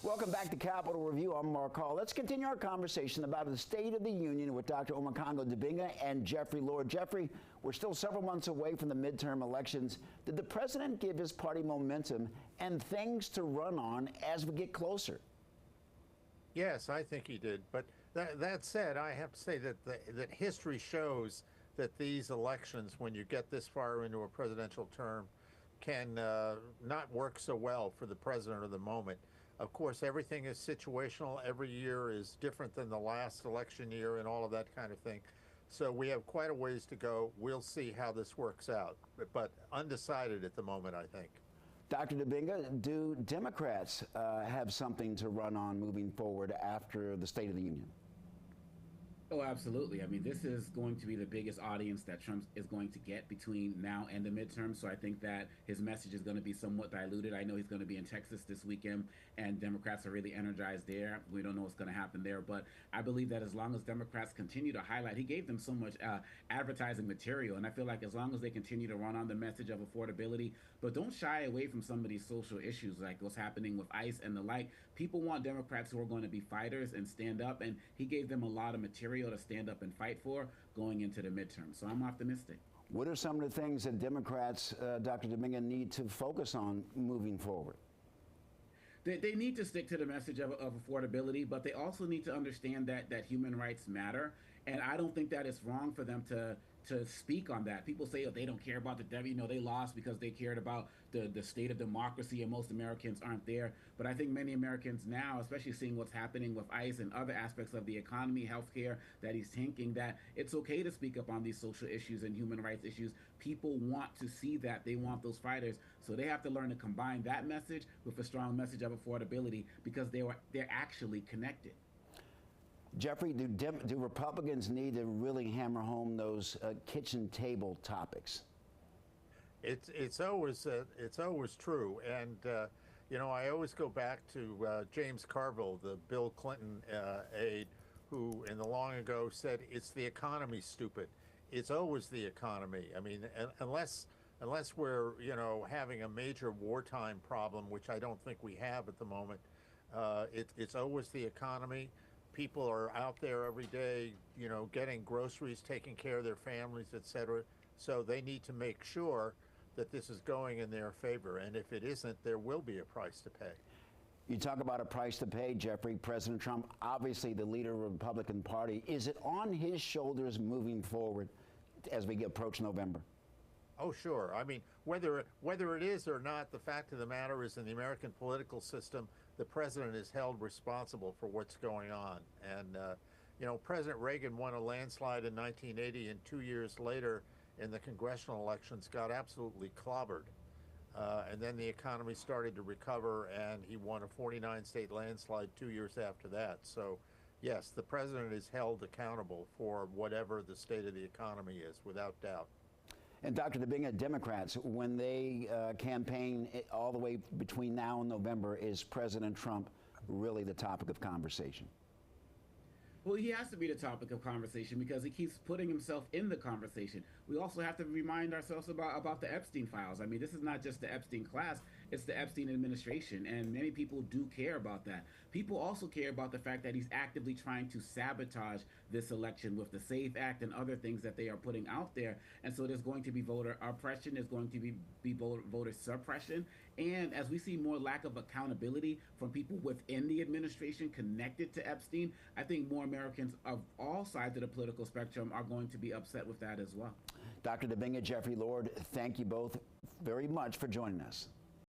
Welcome back to Capitol Review. I'm Mark Hall. Let's continue our conversation about the State of the Union with Dr. Omekongo Dibinga and Jeffrey Lord. Jeffrey, we're still several months away from the midterm elections. Did the president give his party momentum and things to run on as we get closer? Yes, I think he did. But that said, I have to say that history shows that these elections, when you get this far into a presidential term, can not work so well for the president of the moment. Of course, everything is situational. Every year is different than the last election year and all of that kind of thing. So we have quite a ways to go. We'll see how this works out, but undecided at the moment, I think. Dr. Dibinga, do Democrats have something to run on moving forward after the State of the Union? Oh, absolutely. I mean, this is going to be the biggest audience that Trump is going to get between now and the midterms. So I think that his message is going to be somewhat diluted. I know he's going to be in Texas this weekend, and Democrats are really energized there. We don't know what's going to happen there. But I believe that as long as Democrats continue to highlight, he gave them so much advertising material. And I feel like as long as they continue to run on the message of affordability, but don't shy away from some of these social issues like what's happening with ICE and the like. People want Democrats who are going to be fighters and stand up. And he gave them a lot of material to stand up and fight for going into the midterm. So I'm optimistic. What are some of the things that Democrats, Dr. Dibinga, need to focus on moving forward? They need to stick to the message of affordability, but they also need to understand that human rights matter. And I don't think that it's wrong for them to speak on that. People say, oh, they don't care about the they lost because they cared about the state of democracy, and most Americans aren't there. But I think many Americans now, especially seeing what's happening with ICE and other aspects of the economy, healthcare, that he's thinking that it's okay to speak up on these social issues and human rights issues. People want to see that. They want those fighters. So they have to learn to combine that message with a strong message of affordability, because they're actually connected. Jeffrey, do Republicans need to really hammer home those kitchen table topics? It's always true, and you know, I always go back to James Carville, the Bill Clinton aide, who in the long ago said, "It's the economy, stupid." It's always the economy. I mean, unless we're having a major wartime problem, which I don't think we have at the moment, it's always the economy. People are out there every day, getting groceries, taking care of their families, etc. So they need to make sure that this is going in their favor. And if it isn't, there will be a price to pay. You talk about a price to pay, Jeffrey. President Trump, obviously the leader of the Republican Party. Is it on his shoulders moving forward as we approach November? Oh, sure. I mean, whether it is or not, the fact of the matter is, in the American political system, the president is held responsible for what's going on. And, President Reagan won a landslide in 1980, and 2 years later in the congressional elections got absolutely clobbered. And then the economy started to recover, and he won a 49-state landslide 2 years after that. So, yes, the president is held accountable for whatever the state of the economy is, without doubt. And Dr. Dibinga, Democrats, when they campaign all the way between now and November, is President Trump really the topic of conversation? Well, he has to be the topic of conversation because he keeps putting himself in the conversation. We also have to remind ourselves about the Epstein files. I mean, this is not just the Epstein class, it's the Epstein administration, and many people do care about that. People also care about the fact that he's actively trying to sabotage this election with the SAFE Act and other things that they are putting out there. And so there's going to be voter oppression, there's going to be voter suppression, and as we see more lack of accountability from people within the administration connected to Epstein, I think more Americans of all sides of the political spectrum are going to be upset with that as well. Dr. Dibinga, Jeffrey Lord, thank you both very much for joining us.